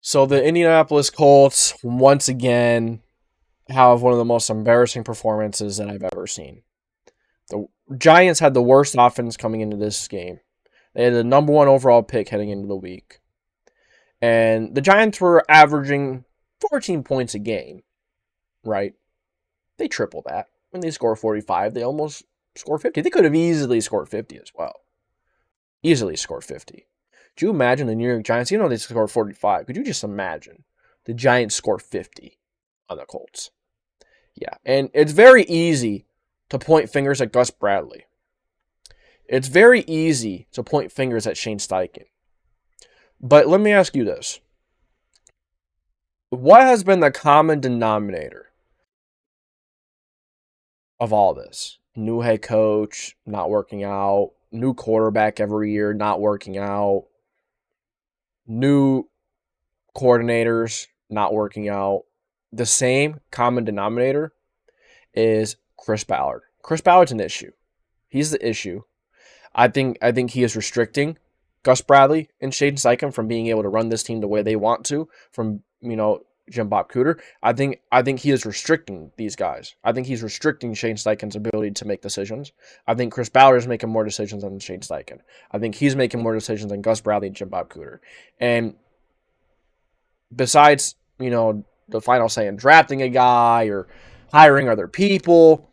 So the Indianapolis Colts, once again, have one of the most embarrassing performances that I've ever seen. The Giants had the worst offense coming into this game. They had the number one overall pick heading into the week. And the Giants were averaging 14 points a game, right? They triple that. When they score 45, they almost score 50. They could have easily scored 50 as well. Easily scored 50. Could you imagine the New York Giants? You know they scored 45. Could you just imagine the Giants score 50 on the Colts? Yeah, and it's very easy to point fingers at Gus Bradley. It's very easy to point fingers at Shane Steichen. But let me ask you this. What has been the common denominator of all this? New head coach, not working out. New quarterback every year, not working out. New coordinators, not working out. The same common denominator is Chris Ballard. Chris Ballard's an issue. He's the issue. I think he is restricting Gus Bradley and Shane Steichen from being able to run this team the way they want to, from, Jim Bob Cooter. I think he is restricting these guys. I think he's restricting Shane Steichen's ability to make decisions. I think Chris Ballard is making more decisions than Shane Steichen. I think he's making more decisions than Gus Bradley and Jim Bob Cooter. And besides, the final say in drafting a guy or hiring other people,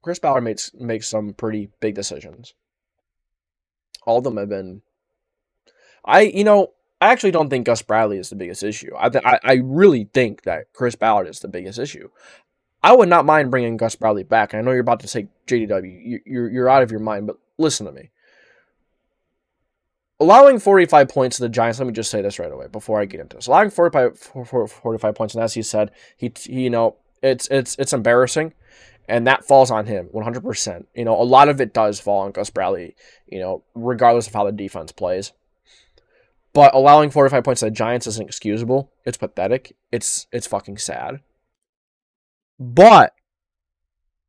Chris Ballard makes some pretty big decisions. All of them have been. I actually don't think Gus Bradley is the biggest issue. I really think that Chris Ballard is the biggest issue. I would not mind bringing Gus Bradley back. I know you're about to say JDW. You're out of your mind, but listen to me. Allowing 45 points to the Giants, let me just say this right away before I get into this. Allowing 45 points, and as he said, it's embarrassing, and that falls on him 100%. A lot of it does fall on Gus Bradley, regardless of how the defense plays. But allowing 45 points to the Giants isn't excusable. It's pathetic. It's fucking sad. But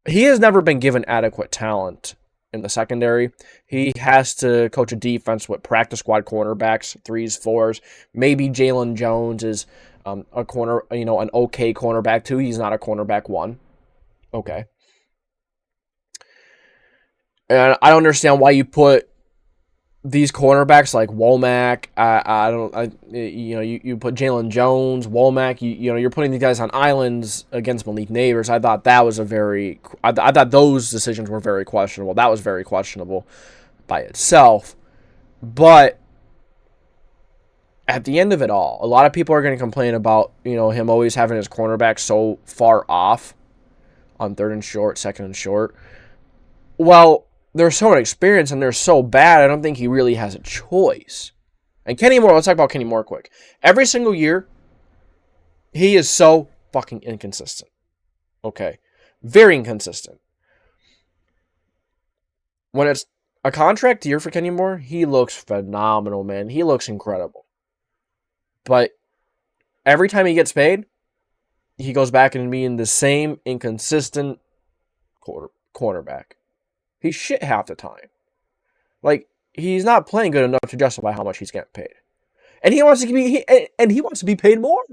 he has never been given adequate talent in the secondary. He has to coach a defense with practice squad cornerbacks, 3s, 4s. Maybe Jalen Jones is a corner, an okay cornerback 2. He's not a cornerback 1. Okay. And I don't understand why you put these cornerbacks like Womack. You put Jalen Jones, Womack. You're putting these guys on islands against Malik Neighbors. I thought that was I thought those decisions were very questionable. That was very questionable by itself. But at the end of it all, a lot of people are going to complain about him always having his cornerback so far off on 3rd and short, 2nd and short. Well, they're so inexperienced and they're so bad, I don't think he really has a choice. And Kenny Moore, let's talk about Kenny Moore quick. Every single year, he is so fucking inconsistent. Okay. Very inconsistent. When it's a contract year for Kenny Moore, he looks phenomenal, man. He looks incredible. But every time he gets paid, he goes back and being the same inconsistent cornerback. He's shit half the time. Like, he's not playing good enough to justify how much he's getting paid. And he wants to be paid more.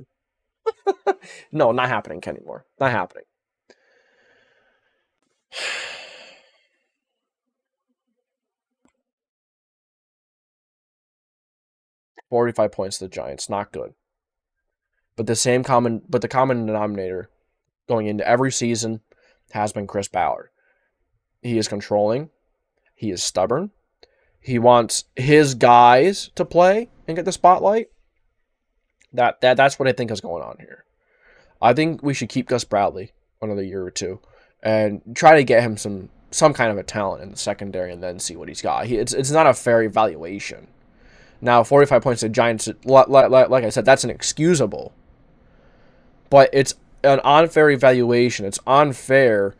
No, not happening, Kenny Moore. Not happening. $45 points to the Giants, not good. But the common denominator going into every season has been Chris Ballard. He is controlling. He is stubborn. He wants his guys to play and get the spotlight. That's what I think is going on here. I think we should keep Gus Bradley another year or two and try to get him some kind of a talent in the secondary and then see what he's got. It's not a fair evaluation. Now, 45 points to the Giants, like I said, that's inexcusable. But it's an unfair evaluation. It's unfair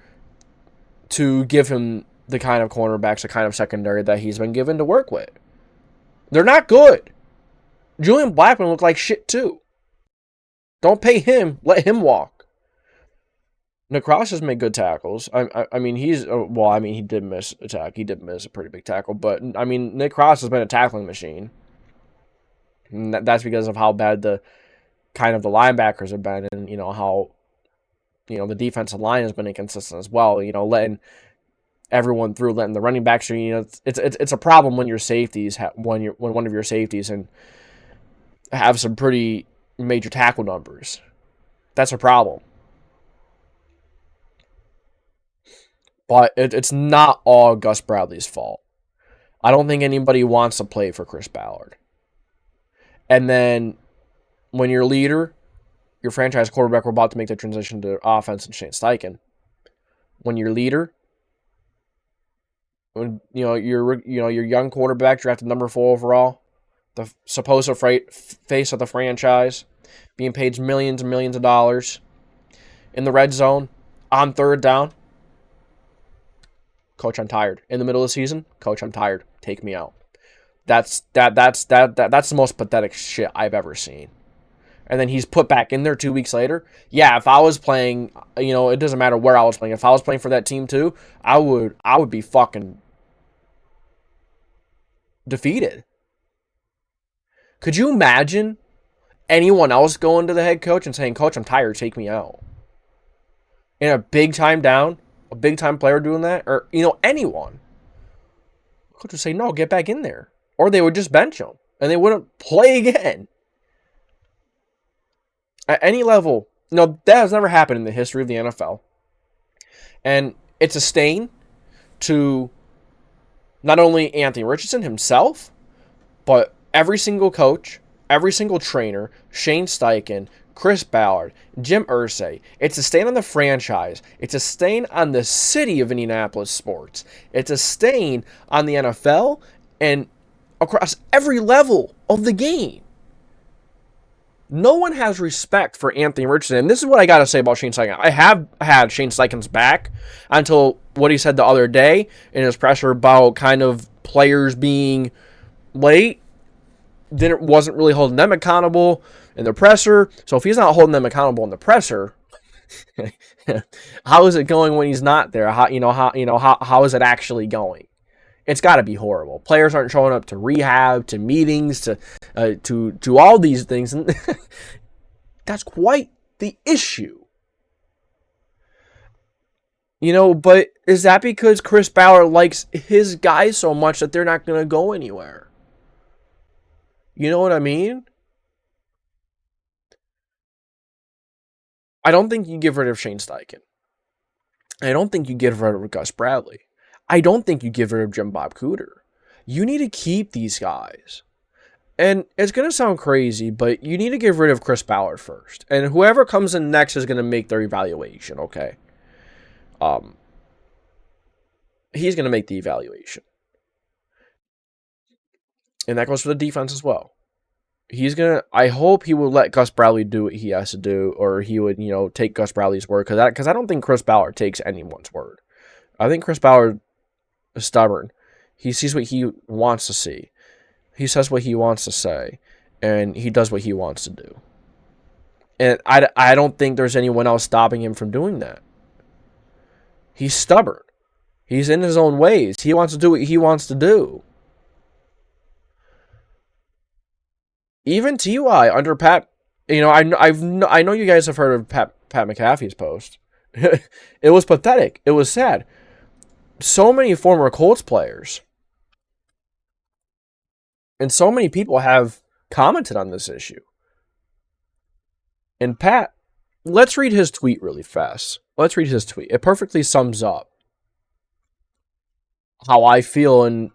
to give him the kind of cornerbacks, the kind of secondary that he's been given to work with. They're not good. Julian Blackmon looked like shit too. Don't pay him. Let him walk. Nick Ross has made good tackles. He did miss a tackle. He did miss a pretty big tackle. But, Nick Ross has been a tackling machine. And that's because of how bad the linebackers have been, and how the defensive line has been inconsistent as well. Letting everyone through, letting the running backs. It's a problem when your safeties when one of your safeties and have some pretty major tackle numbers. That's a problem. But it's not all Gus Bradley's fault. I don't think anybody wants to play for Chris Ballard. And then when your leader, your franchise quarterback, we're about to make the transition to offense and Shane Steichen. When your leader, when your young quarterback drafted number 4 overall, the supposed face of the franchise, being paid millions and millions of dollars in the red zone on third down. Coach, I'm tired. In the middle of the season, Coach, I'm tired. Take me out. That's the most pathetic shit I've ever seen. And then he's put back in there 2 weeks later. Yeah, if I was playing, it doesn't matter where I was playing. If I was playing for that team too, I would be fucking defeated. Could you imagine anyone else going to the head coach and saying, Coach, I'm tired, take me out? In a big time down, a big time player doing that, or anyone. Coach would say, no, get back in there. Or they would just bench him and they wouldn't play again. At any level, that has never happened in the history of the NFL. And it's a stain to not only Anthony Richardson himself, but every single coach, every single trainer, Shane Steichen, Chris Ballard, Jim Irsay. It's a stain on the franchise. It's a stain on the city of Indianapolis sports. It's a stain on the NFL and across every level of the game. No one has respect for Anthony Richardson. And this is what I got to say about Shane Steichen. I have had Shane Steichen's back until what he said the other day in his presser about kind of players being late. Wasn't really holding them accountable in the presser. So if he's not holding them accountable in the presser, how is it going when he's not there? How is it actually going? It's got to be horrible. Players aren't showing up to rehab, to meetings, to all these things, and that's quite the issue. But is that because Chris Ballard likes his guys so much that they're not going to go anywhere? You know what I mean? I don't think you get rid of Shane Steichen. I don't think you get rid of Gus Bradley. I don't think you get rid of Jim Bob Cooter. You need to keep these guys. And it's going to sound crazy, but you need to get rid of Chris Ballard first. And whoever comes in next is going to make their evaluation, okay? He's going to make the evaluation. And that goes for the defense as well. I hope he will let Gus Bradley do what he has to do, or he would, take Gus Bradley's word, because I don't think Chris Ballard takes anyone's word. I think Chris Ballard is stubborn. He sees what he wants to see. He says what he wants to say, and he does what he wants to do. And I don't think there's anyone else stopping him from doing that. He's stubborn. He's in his own ways. He wants to do what he wants to do. Even TY under Pat, I know you guys have heard of Pat McAfee's post. It was pathetic. It was sad. So many former Colts players and so many people have commented on this issue. And Pat, let's read his tweet really fast. Let's read his tweet. It perfectly sums up how I feel in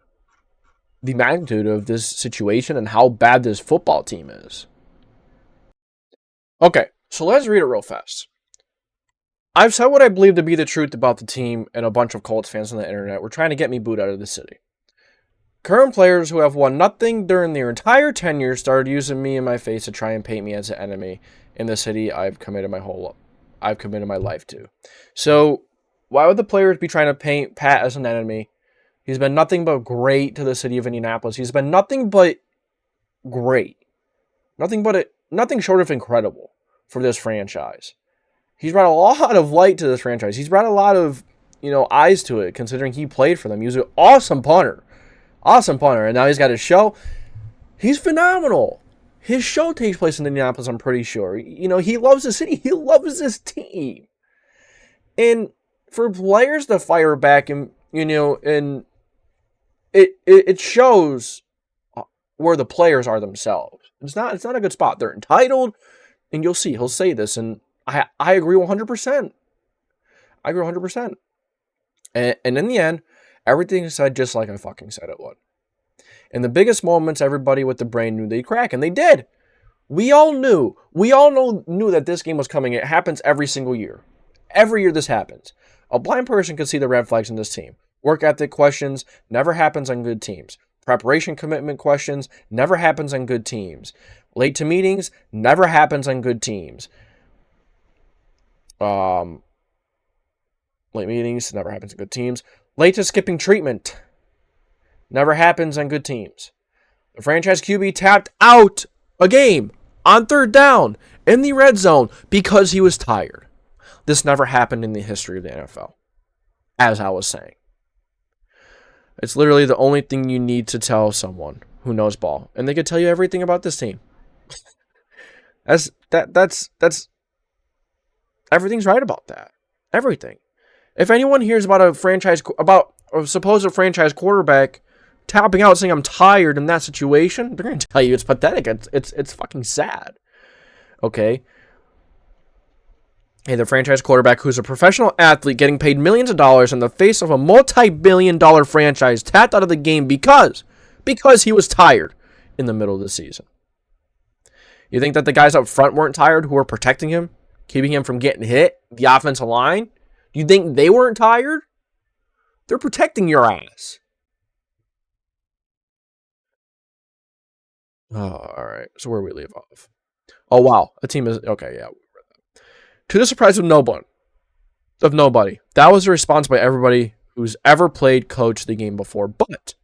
the magnitude of this situation and how bad this football team is. Okay, so let's read it real fast. I've said what I believe to be the truth about the team, and a bunch of Colts fans on the internet were trying to get me booed out of the city. Current players who have won nothing during their entire tenure started using me in my face to try and paint me as an enemy in the city I've committed my life to. So, why would the players be trying to paint Pat as an enemy? He's been nothing but great to the city of Indianapolis. He's been nothing but great. Nothing short of incredible for this franchise. He's brought a lot of light to this franchise. He's brought a lot of, eyes to it, considering he played for them. He was an awesome punter. And now he's got his show. He's phenomenal. His show takes place in Indianapolis, I'm pretty sure. You know, he loves the city. He loves his team. And for players to fire back and, you know, and it shows where the players are themselves. It's not a good spot. They're entitled, and you'll see, he'll say this, and I agree 100%. I agree 100%. And in the end, everything is said just like I fucking said it would. In the biggest moments, everybody with the brain knew they'd crack, and they did. We all knew. We all knew that this game was coming. It happens every single year. Every year this happens. A blind person can see the red flags in this team. Work ethic questions never happens on good teams. Preparation commitment questions never happens on good teams. Late to meetings never happens on good teams. Late meetings never happens on good teams. Late to skipping treatment never happens on good teams. The franchise QB tapped out a game on third down in the red zone because he was tired. This never happened in the history of the NFL, as I was saying. It's literally the only thing you need to tell someone who knows ball, and they could tell you everything about this team. That's everything's right about that. Everything. If anyone hears about a supposed franchise quarterback tapping out saying I'm tired in that situation, they're going to tell you it's pathetic. It's fucking sad. Okay? Hey, the franchise quarterback who's a professional athlete getting paid millions of dollars in the face of a multi-billion-dollar franchise tapped out of the game because he was tired in the middle of the season. You think that the guys up front weren't tired who were protecting him, keeping him from getting hit, the offensive line? You think they weren't tired? They're protecting your ass. Oh, all right. So where do we leave off? Oh, wow. A team is... Okay, yeah. To the surprise of nobody. That was a response by everybody who's ever played coach the game before. But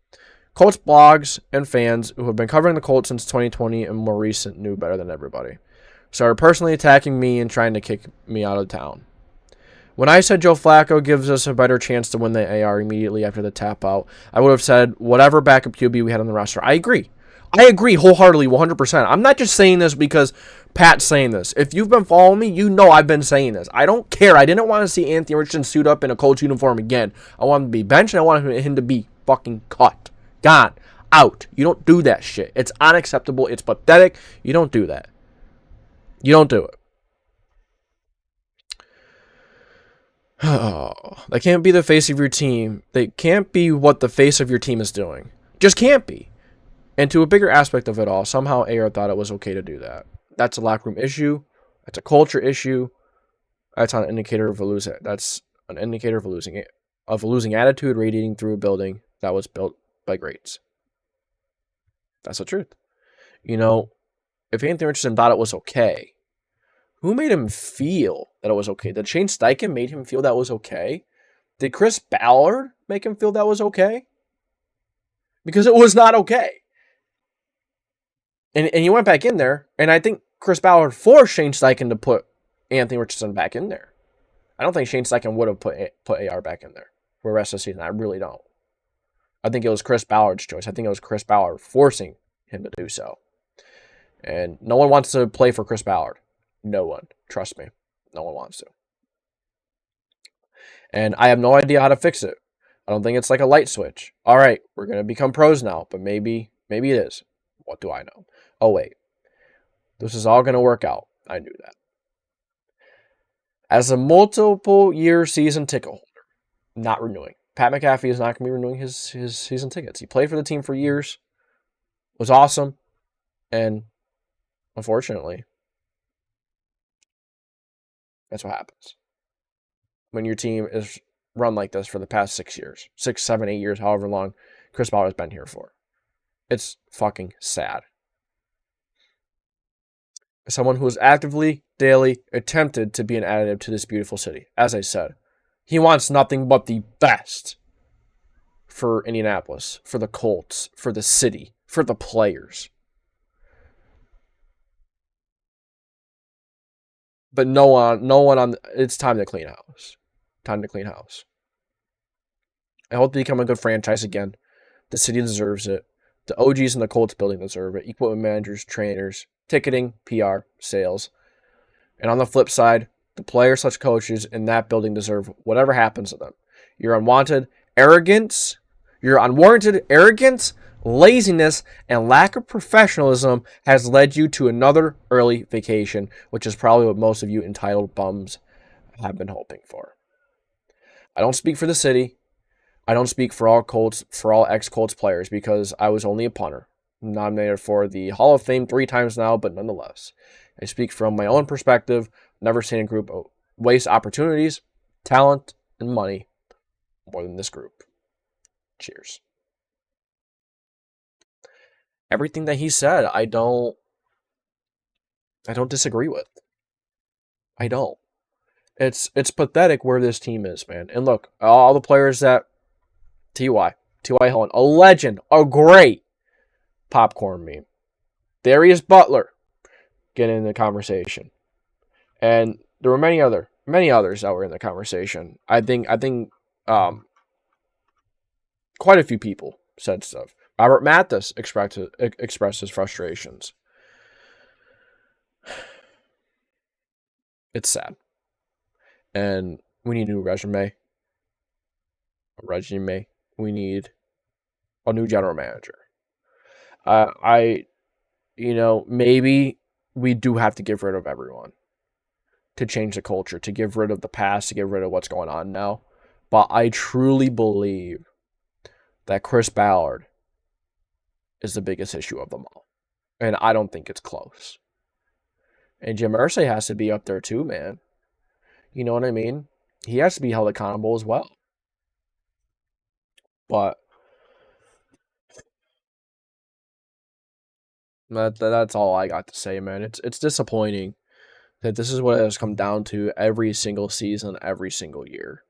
Colts blogs and fans who have been covering the Colts since 2020 and more recent knew better than everybody. Started personally attacking me and trying to kick me out of town. When I said Joe Flacco gives us a better chance to win the AR immediately after the tap out, I would have said whatever backup QB we had on the roster. I agree wholeheartedly, 100%. I'm not just saying this because Pat's saying this. If you've been following me, you know I've been saying this. I don't care. I didn't want to see Anthony Richardson suit up in a Colts uniform again. I want him to be benched, and I want him to be fucking cut. Gone. Out. You don't do that shit. It's unacceptable. It's pathetic. You don't do that. You don't do it. Oh, they can't be the face of your team. They can't be what the face of your team is doing. Just can't be. And to a bigger aspect of it all, somehow AR thought it was okay to do that. That's a locker room issue. That's a culture issue. That's an indicator of a losing attitude radiating through a building that was built by greats. That's the truth. You know, if Anthony Richardson thought it was okay, who made him feel that it was okay? Did Shane Steichen make him feel that was okay? Did Chris Ballard make him feel that was okay? Because it was not okay. And he went back in there, and I think Chris Ballard forced Shane Steichen to put Anthony Richardson back in there. I don't think Shane Steichen would have put AR back in there for the rest of the season. I really don't. I think it was Chris Ballard's choice. I think it was Chris Ballard forcing him to do so. And no one wants to play for Chris Ballard. No one. Trust me. No one wants to. And I have no idea how to fix it. I don't think it's like a light switch. All right, we're going to become pros now, but maybe it is. What do I know? Oh, wait. This is all going to work out. I knew that. As a multiple-year season ticket holder, not renewing. Pat McAfee is not going to be renewing his season tickets. He played for the team for years, was awesome, and unfortunately, that's what happens when your team is run like this for the past 6 years. 6, 7, 8 years, however long Chris Ballard has been here for. It's fucking sad. As someone who has actively, daily, attempted to be an additive to this beautiful city, as I said, he wants nothing but the best for Indianapolis, for the Colts, for the city, for the players. But no one, it's time to clean house. Time to clean house. I hope to become a good franchise again. The city deserves it. The OGs in the Colts building deserve it. Equipment managers, trainers, ticketing, PR, sales. And on the flip side, the players/coaches in that building deserve whatever happens to them. Your unwanted arrogance, laziness, and lack of professionalism has led you to another early vacation, which is probably what most of you entitled bums have been hoping for. I don't speak for the city. I don't speak for all ex-Colts players, because I was only a punter, nominated for the Hall of Fame 3 times now, but nonetheless. I speak from my own perspective. Never seen a group waste opportunities, talent, and money more than this group. Cheers. Everything that he said, I don't disagree with. I don't. It's pathetic where this team is, man. And look, all the players that T.Y. Hilton, a legend, a great popcorn meme. Darius Butler, get in the conversation. And there were many others that were in the conversation. I think quite a few people said stuff. Robert Mathis expressed his frustrations. It's sad. And we need a new resume. We need a new general manager. Maybe we do have to get rid of everyone to change the culture, to get rid of the past, to get rid of what's going on now. But I truly believe that Chris Ballard is the biggest issue of them all. And I don't think it's close. And Jim Irsay has to be up there too, man. You know what I mean? He has to be held accountable as well. But that's all I got to say, man. It's disappointing that this is what it has come down to every single season, every single year.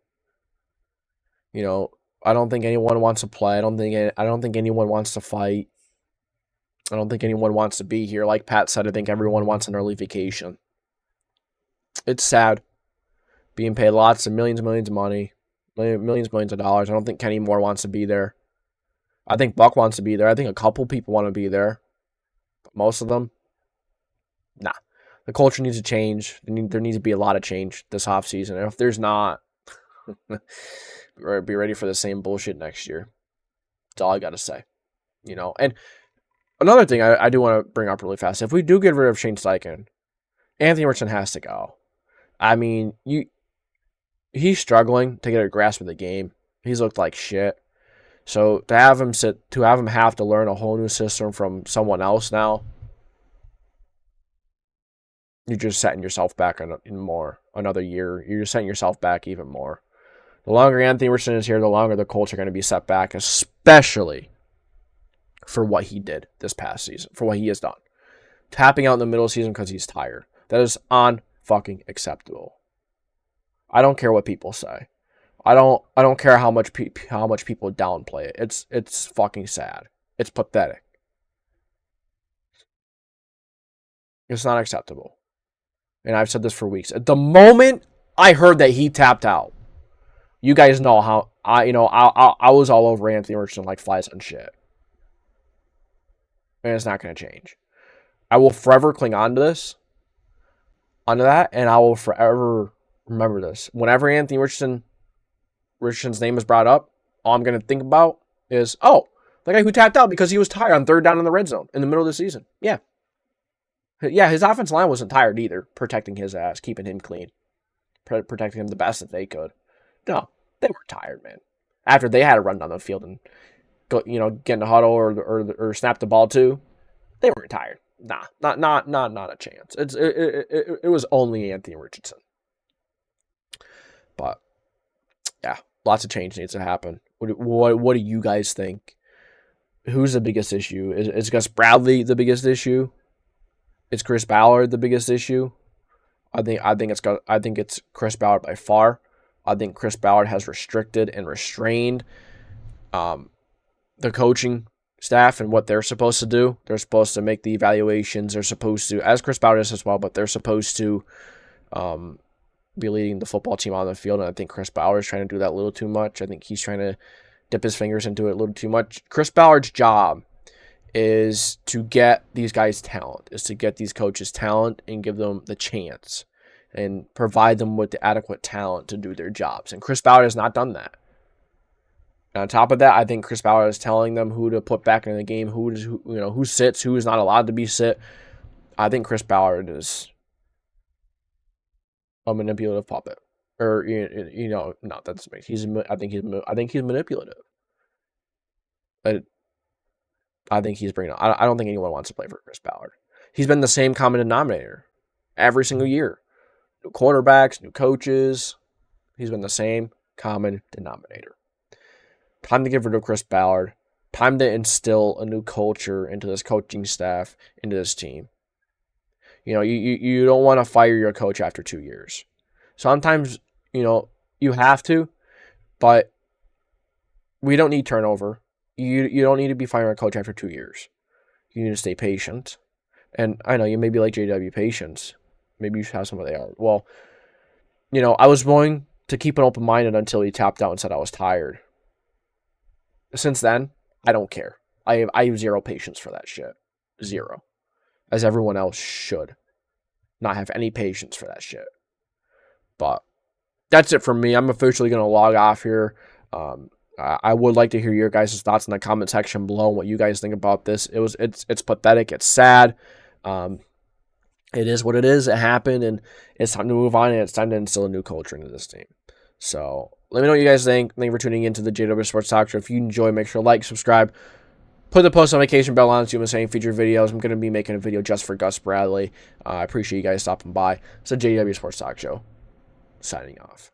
I don't think anyone wants to play. I don't think anyone wants to fight. I don't think anyone wants to be here. Like Pat said, I think everyone wants an early vacation. It's sad. Being paid lots of millions of money, millions of dollars. I don't think Kenny Moore wants to be there. I think Buck wants to be there. I think a couple people want to be there. But most of them, nah. The culture needs to change. There needs to be a lot of change this offseason. And if there's not, be ready for the same bullshit next year. That's all I got to say. And another thing I do want to bring up really fast. If we do get rid of Shane Steichen, Anthony Richardson has to go. I mean, he's struggling to get a grasp of the game. He's looked like shit. So to have him have to learn a whole new system from someone else now, you're just setting yourself back another year. You're just setting yourself back even more. The longer Anthony Richardson is here, the longer the Colts are going to be set back, especially for what he did this past season, for what he has done. Tapping out in the middle of the season because he's tired. That is unfucking acceptable. I don't care what people say. I don't care how much people downplay it. It's fucking sad. It's pathetic. It's not acceptable. And I've said this for weeks. At the moment I heard that he tapped out, you guys know how I was all over Anthony Richardson like flies on shit. And it's not going to change. I will forever cling on to that, and I will forever remember this. Whenever Anthony Richardson's name is brought up, all I'm going to think about is, the guy who tapped out because he was tired on third down in the red zone in the middle of the season. Yeah. Yeah, his offensive line wasn't tired either, protecting his ass, keeping him clean, protecting him the best that they could. No, they were tired, man. After they had to run down the field and go, get in a huddle or snap the ball too, they weren't tired. Nah, not a chance. It was only Anthony Richardson. But yeah, lots of change needs to happen. What do you guys think? Who's the biggest issue? Is Gus Bradley the biggest issue? Is Chris Ballard the biggest issue? I think it's Chris Ballard by far. I think Chris Ballard has restricted and restrained the coaching staff and what they're supposed to do. They're supposed to make the evaluations. They're supposed to, as Chris Ballard is as well, but they're supposed to be leading the football team on the field. And I think Chris Ballard is trying to do that a little too much. I think he's trying to dip his fingers into it a little too much. Chris Ballard's job is to get these guys talent, is to get these coaches talent and give them the chance and provide them with the adequate talent to do their jobs. And Chris Ballard has not done that. And on top of that, I think Chris Ballard is telling them who to put back in the game, who sits, who is not allowed to be sit. I think Chris Ballard is a manipulative puppet, or no, that doesn't make. I think he's manipulative. I think he's bringing. I don't think anyone wants to play for Chris Ballard. He's been the same common denominator every single year. New quarterbacks, new coaches. He's been the same common denominator. Time to give rid of Chris Ballard. Time to instill a new culture into this coaching staff, into this team. You don't want to fire your coach after 2 years. Sometimes, you have to, but we don't need turnover. You don't need to be firing a coach after 2 years. You need to stay patient. And I know you may be like JDW patience. Maybe you should have some of they are. Well, I was willing to keep an open minded until he tapped out and said I was tired. Since then, I don't care. I have zero patience for that shit. Zero. As everyone else should not have any patience for that shit. But that's it for me. I'm officially going to log off here. I would like to hear your guys' thoughts in the comment section below, what you guys think about this. It's pathetic. It's sad. It is what it is. It happened, and it's time to move on, and it's time to instill a new culture into this team. So let me know what you guys think. Thank you for tuning into the JDW Sports Talk Show. If you enjoy, make sure to like, subscribe, put the post notification bell on so you miss any featured videos. I'm going to be making a video just for Gus Bradley. I appreciate you guys stopping by. It's the JDW Sports Talk Show. Signing off.